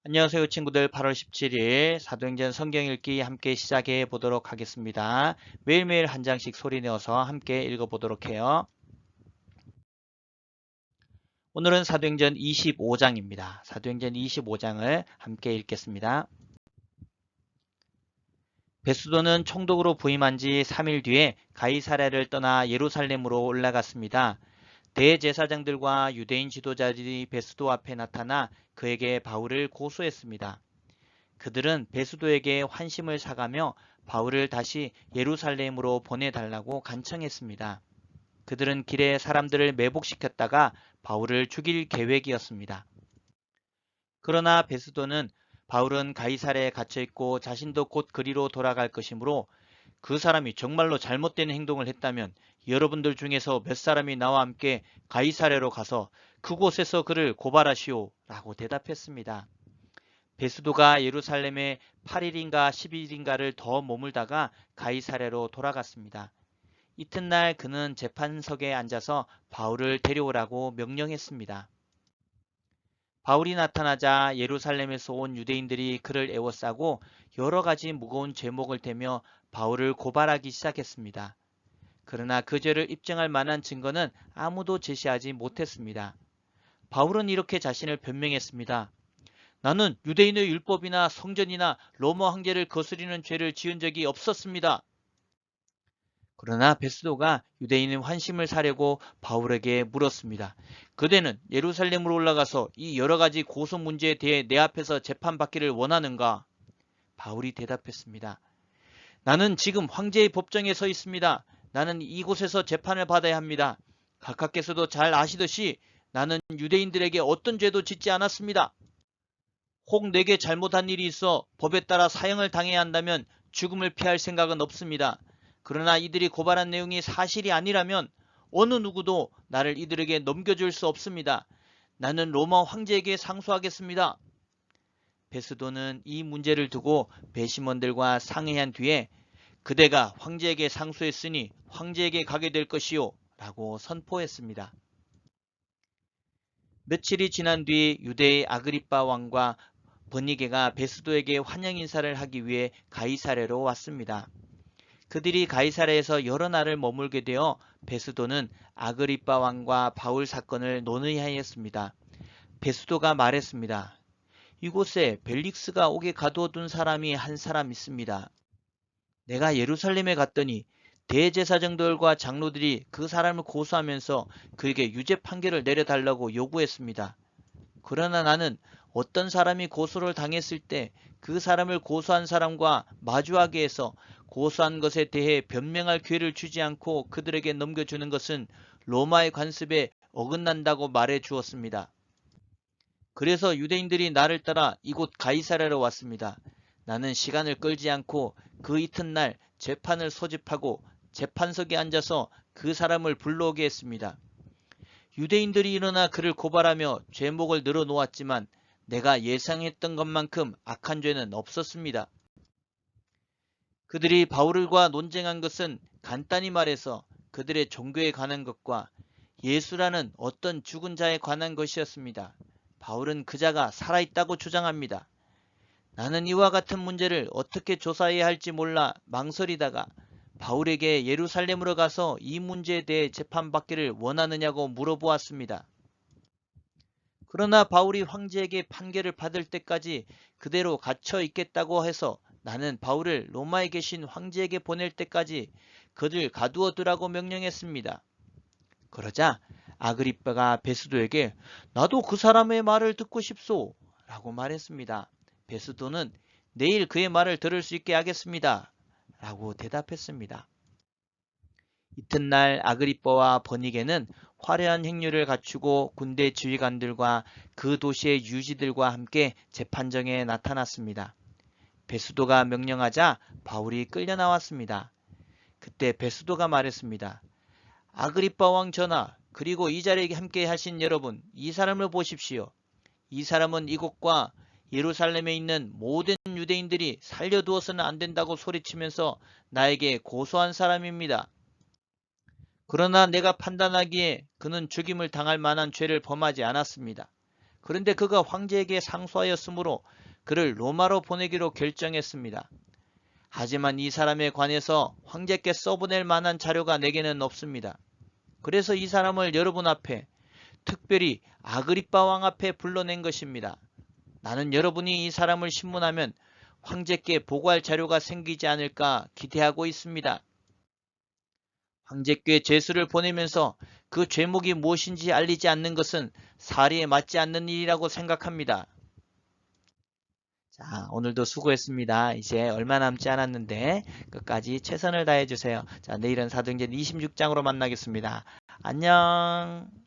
안녕하세요 친구들. 8월 17일 사도행전 성경 읽기 함께 시작해 보도록 하겠습니다. 매일매일 한 장씩 소리 내어서 함께 읽어 보도록 해요. 오늘은 사도행전 25장입니다. 사도행전 25장을 함께 읽겠습니다. 베스도는 총독으로 부임한 지 3일 뒤에 가이사랴를 떠나 예루살렘으로 올라갔습니다. 대제사장들과 유대인 지도자들이 베스도 앞에 나타나 그에게 바울을 고소했습니다. 그들은 베스도에게 환심을 사가며 바울을 다시 예루살렘으로 보내달라고 간청했습니다. 그들은 길에 사람들을 매복시켰다가 바울을 죽일 계획이었습니다. 그러나 베스도는 바울은 가이사랴에 갇혀있고 자신도 곧 그리로 돌아갈 것이므로 그 사람이 정말로 잘못된 행동을 했다면 여러분들 중에서 몇 사람이 나와 함께 가이사랴로 가서 그곳에서 그를 고발하시오 라고 대답했습니다. 베스도가 예루살렘에 8일인가 10일인가를 더 머물다가 가이사랴로 돌아갔습니다. 이튿날 그는 재판석에 앉아서 바울을 데려오라고 명령했습니다. 바울이 나타나자 예루살렘에서 온 유대인들이 그를 에워싸고 여러 가지 무거운 죄목을 대며 바울을 고발하기 시작했습니다. 그러나 그 죄를 입증할 만한 증거는 아무도 제시하지 못했습니다. 바울은 이렇게 자신을 변명했습니다. 나는 유대인의 율법이나 성전이나 로마 황제를 거스리는 죄를 지은 적이 없었습니다. 그러나 베스도가 유대인의 환심을 사려고 바울에게 물었습니다. 그대는 예루살렘으로 올라가서 이 여러 가지 고소 문제에 대해 내 앞에서 재판받기를 원하는가? 바울이 대답했습니다. 나는 지금 황제의 법정에 서 있습니다. 나는 이곳에서 재판을 받아야 합니다. 각하께서도 잘 아시듯이 나는 유대인들에게 어떤 죄도 짓지 않았습니다. 혹 내게 잘못한 일이 있어 법에 따라 사형을 당해야 한다면 죽음을 피할 생각은 없습니다. 그러나 이들이 고발한 내용이 사실이 아니라면 어느 누구도 나를 이들에게 넘겨줄 수 없습니다. 나는 로마 황제에게 상소하겠습니다. 베스도는 이 문제를 두고 배심원들과 상의한 뒤에 그대가 황제에게 상소했으니 황제에게 가게 될 것이요 라고 선포했습니다. 며칠이 지난 뒤 유대의 아그리빠 왕과 버니게가 베스도에게 환영 인사를 하기 위해 가이사랴로 왔습니다. 그들이 가이사랴에서 여러 날을 머물게 되어 베스도는 아그리빠 왕과 바울 사건을 논의하였습니다. 베스도가 말했습니다. 이곳에 벨릭스가 오게 가두어둔 사람이 한 사람 있습니다. 내가 예루살렘에 갔더니 대제사장들과 장로들이 그 사람을 고소하면서 그에게 유죄 판결을 내려달라고 요구했습니다. 그러나 나는 어떤 사람이 고소를 당했을 때 그 사람을 고소한 사람과 마주하게 해서 고소한 것에 대해 변명할 기회를 주지 않고 그들에게 넘겨주는 것은 로마의 관습에 어긋난다고 말해 주었습니다. 그래서 유대인들이 나를 따라 이곳 가이사랴로 왔습니다. 나는 시간을 끌지 않고 그 이튿날 재판을 소집하고 재판석에 앉아서 그 사람을 불러오게 했습니다. 유대인들이 일어나 그를 고발하며 죄목을 늘어놓았지만 내가 예상했던 것만큼 악한 죄는 없었습니다. 그들이 바울과 논쟁한 것은 간단히 말해서 그들의 종교에 관한 것과 예수라는 어떤 죽은 자에 관한 것이었습니다. 바울은 그 자가 살아있다고 주장합니다. 나는 이와 같은 문제를 어떻게 조사해야 할지 몰라 망설이다가 바울에게 예루살렘으로 가서 이 문제에 대해 재판받기를 원하느냐고 물어보았습니다. 그러나 바울이 황제에게 판결을 받을 때까지 그대로 갇혀 있겠다고 해서 나는 바울을 로마에 계신 황제에게 보낼 때까지 그들 가두어 두라고 명령했습니다. 그러자 아그리빠가 베스도에게 나도 그 사람의 말을 듣고 싶소 라고 말했습니다. 베스도는 내일 그의 말을 들을 수 있게 하겠습니다 라고 대답했습니다. 이튿날 아그리빠와 버니게는 화려한 행렬을 갖추고 군대 지휘관들과 그 도시의 유지들과 함께 재판정에 나타났습니다. 베스도가 명령하자 바울이 끌려 나왔습니다. 그때 베스도가 말했습니다. 아그리빠 왕 전하, 그리고 이 자리에 함께 하신 여러분, 이 사람을 보십시오. 이 사람은 이곳과 예루살렘에 있는 모든 유대인들이 살려두어서는 안 된다고 소리치면서 나에게 고소한 사람입니다. 그러나 내가 판단하기에 그는 죽임을 당할 만한 죄를 범하지 않았습니다. 그런데 그가 황제에게 상소하였으므로 그를 로마로 보내기로 결정했습니다. 하지만 이 사람에 관해서 황제께 써보낼 만한 자료가 내게는 없습니다. 그래서 이 사람을 여러분 앞에, 특별히 아그리빠 왕 앞에 불러낸 것입니다. 나는 여러분이 이 사람을 신문하면 황제께 보고할 자료가 생기지 않을까 기대하고 있습니다. 황제께 제수를 보내면서 그 죄목이 무엇인지 알리지 않는 것은 사리에 맞지 않는 일이라고 생각합니다. 자, 오늘도 수고했습니다. 이제 얼마 남지 않았는데 끝까지 최선을 다해 주세요. 자, 내일은 사도행전 26장으로 만나겠습니다. 안녕.